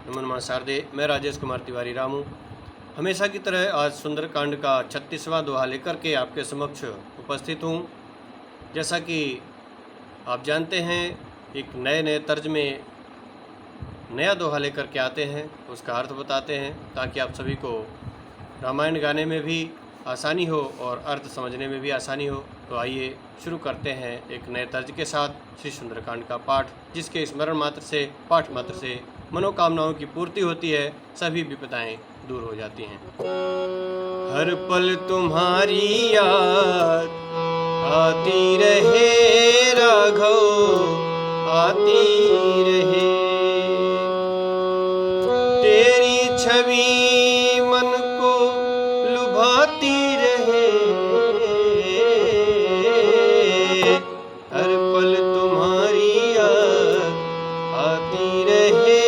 नमो नमः शारदे। मैं राजेश कुमार तिवारी रामू हमेशा की तरह आज सुंदरकांड का 36वां दोहा लेकर के आपके समक्ष उपस्थित हूँ। जैसा कि आप जानते हैं, एक नए तर्ज में नया दोहा लेकर के आते हैं, उसका अर्थ बताते हैं ताकि आप सभी को रामायण गाने में भी आसानी हो और अर्थ समझने में भी आसानी हो। तो आइए शुरू करते हैं एक नए तर्ज के साथ श्री सुंदरकांड का पाठ, जिसके स्मरण मात्र से, पाठ मात्र से मनोकामनाओं की पूर्ति होती है, सभी विपदाएं दूर हो जाती हैं। हर पल तुम्हारी याद आती रहे राघव, आती रहे। तेरी छवि मन को लुभाती रहे। हर पल तुम्हारी याद आती रहे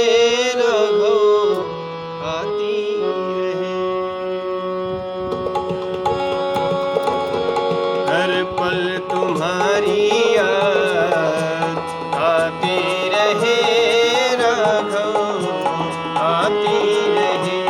राघव, आती रहे। हर पल तुम्हारी याद आती रहे राघव, आती रहे।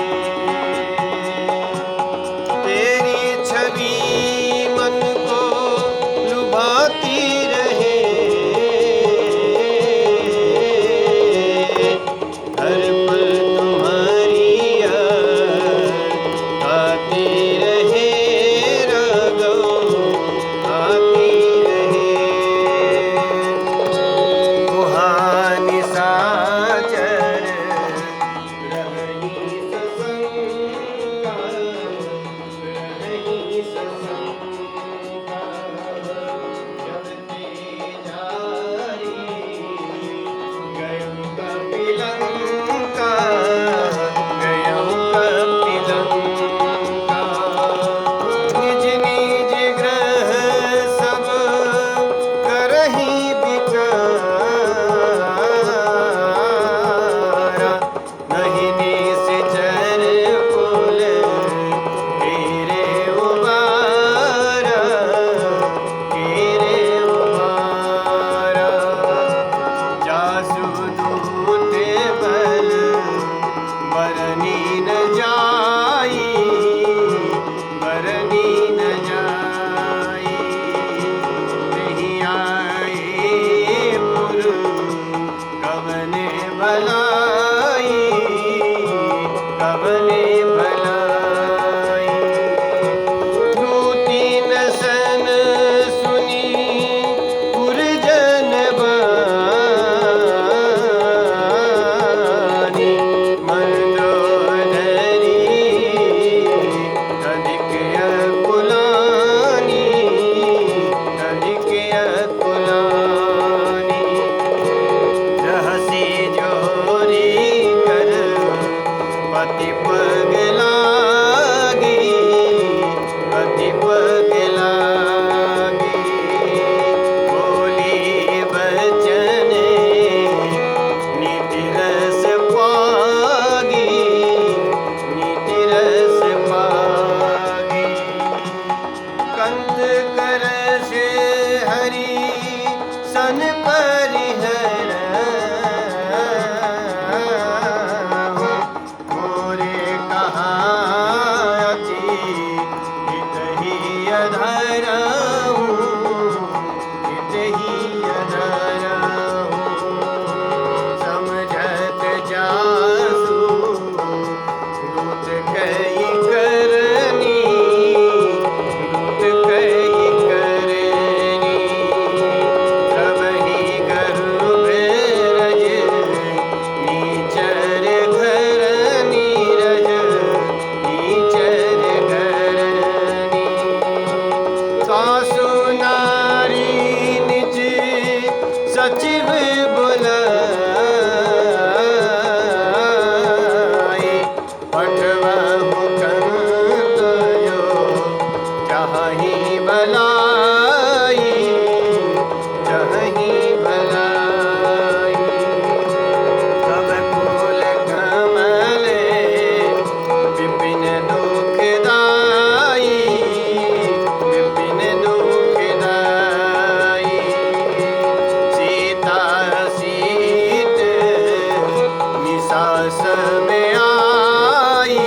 में आई,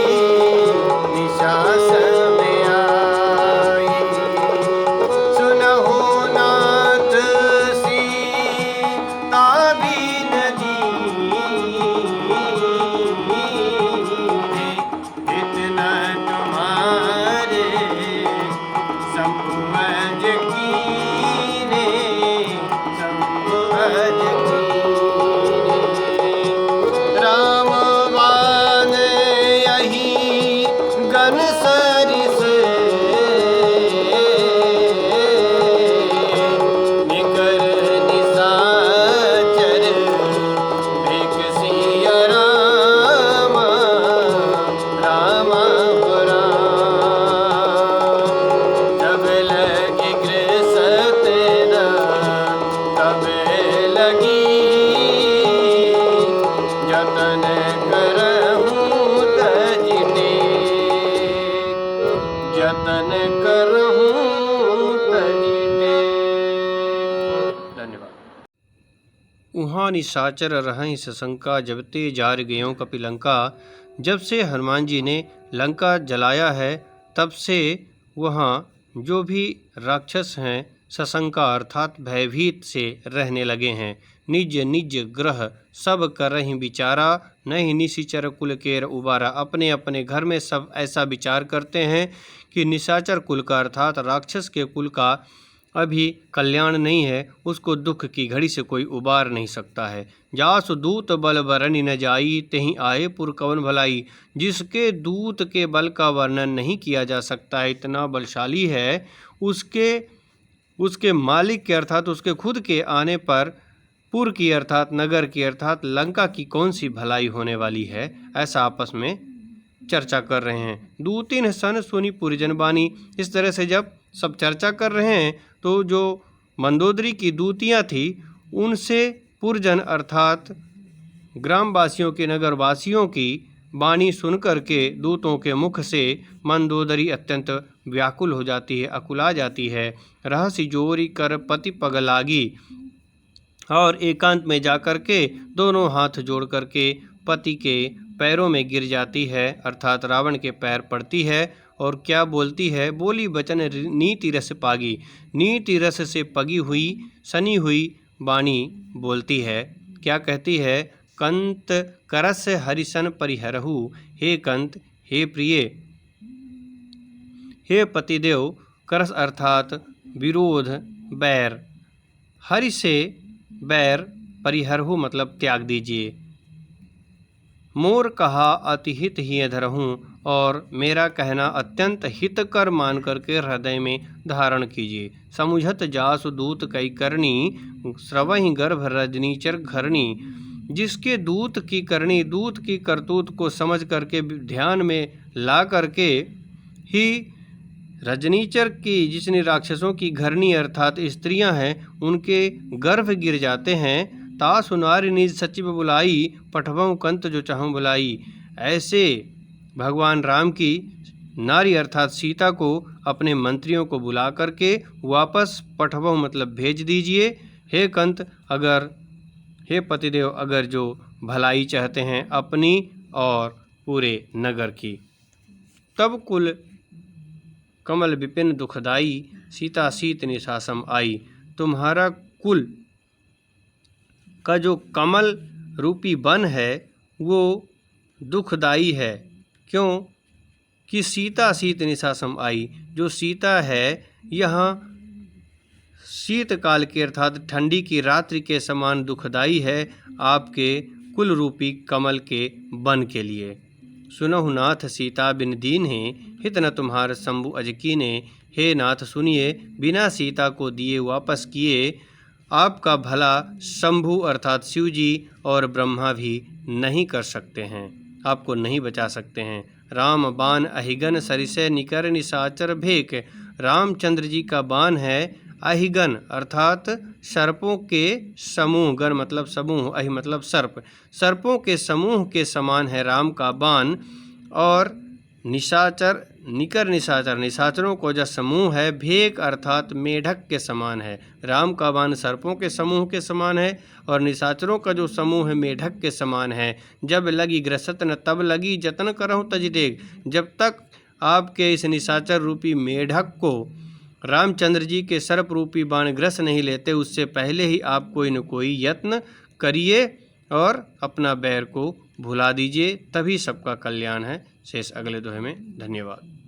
निशास में आई। सुनहु नाथ सीता बिन जीवे, इतना तुम्हारे संपुअज कीने, संपुअज कीने। राम बान यही गन सरिस, निकर निशाचर भेक सिया राम, राम हो राम। जब लगी गृहस्थ न तब लगी, जतन करहूँ तजि टेक, जतन करहूँ तजि टेक। धन्यवाद। उहाँ निशाचर रहहीं सशंका, जबते जार गयों कपिलंका। जब से हनुमान जी ने लंका जलाया है, तब से वहाँ जो भी राक्षस हैं सशंका अर्थात भयभीत से रहने लगे हैं। निज निज ग्रह सब करहीं विचारा, नहीं निशाचर कुल केर उबारा। अपने अपने घर में सब ऐसा विचार करते हैं कि निशाचर कुल का अर्थात राक्षस के कुल का अभी कल्याण नहीं है, उसको दुख की घड़ी से कोई उबार नहीं सकता है। जासु दूत बल बरनि न जाई, तेहि आए पुर कवन भलाई। जिसके दूत के बल का वर्णन नहीं किया जा सकता है, इतना बलशाली है, उसके मालिक के अर्थात उसके खुद के आने पर पुर की अर्थात नगर की अर्थात लंका की कौन सी भलाई होने वाली है, ऐसा आपस में चर्चा कर रहे हैं। दूतिन सन सुनी पुरजन बानी। इस तरह से जब सब चर्चा कर रहे हैं तो जो मंदोदरी की दूतियाँ थी, उनसे पुरजन अर्थात ग्रामवासियों के नगरवासियों की वाणी सुनकर के दूतों के मुख से मंदोदरी अत्यंत व्याकुल हो जाती है, अकुला जाती है। रहस्य जोरी कर पति पग लागी, और एकांत में जाकर के दोनों हाथ जोड़ करके पति के पैरों में गिर जाती है, अर्थात रावण के पैर पड़ती है। और क्या बोलती है? बोली बचन नीति रस पागी। नीति रस से पगी हुई सनी हुई वाणी बोलती है। क्या कहती है? कंत करस हरिसन परिहरहु, हे कंत, हे प्रिय, हे पतिदेव। करस अर्थात विरोध, बैर, हरि से बैर, परिहरहु मतलब त्याग दीजिए। मोर कहा अति हित ही धरहूँ, और मेरा कहना अत्यंत हितकर मान करके हृदय में धारण कीजिए। समुझत जासु दूत कई करनी, श्रवहि गर्भ रजनीचर घरनी। जिसके दूत की करनी, दूत की करतूत को समझ करके ध्यान में ला करके ही रजनीचर की, जिसने राक्षसों की घरनी अर्थात स्त्रियां हैं, उनके गर्भ गिर जाते हैं। तासु नारी निज सचिव बुलाई, पठवऊँ कंत जो चाहूँ बुलाई। ऐसे भगवान राम की नारी अर्थात सीता को अपने मंत्रियों को बुला करके वापस पठवऊँ मतलब भेज दीजिए। हे कंत, अगर, हे पतिदेव, अगर जो भलाई चाहते हैं अपनी और पूरे नगर की। तब कुल कमल विपिन दुखदाई, सीता सीत निशासम आई। तुम्हारा कुल का जो कमल रूपी वन है वो दुखदाई है। क्यों? कि सीता शीत निशासम आई। जो सीता है यहाँ शीतकाल के अर्थात ठंडी की रात्रि के समान दुखदाई है आपके कुल रूपी कमल के वन के लिए। सुनहु नाथ सीता बिन दीन है, हित न तुम्हार शंभु अजकी ने। हे नाथ सुनिए, बिना सीता को दिए वापस किए आपका भला शंभु अर्थात शिव जी और ब्रह्मा भी नहीं कर सकते हैं, आपको नहीं बचा सकते हैं। राम बाण अहिगन सरिसे निकर निशाचर भेक। रामचंद्र जी का बाण है अहिगन अर्थात सर्पों के समूह, गण मतलब समूह, अहि मतलब सर्प, सर्पों के समूह के समान है राम का बाण। और निशाचर निकर निशाचर निशाचरों को जो समूह है भेक अर्थात मेढक के समान है। राम का बाण सर्पों के समूह के समान है और निशाचरों का जो समूह है मेढक के समान है। जब लगी ग्रसत न तब लगी जतन करहु तज देख। जब तक आपके इस निशाचर रूपी मेढक को रामचंद्र जी के सर्प रूपी बाण ग्रस नहीं लेते, उससे पहले ही आप कोई न कोई यत्न करिए और अपना बैर को भुला दीजिए, तभी सबका कल्याण है। शेष अगले दोहे में। धन्यवाद।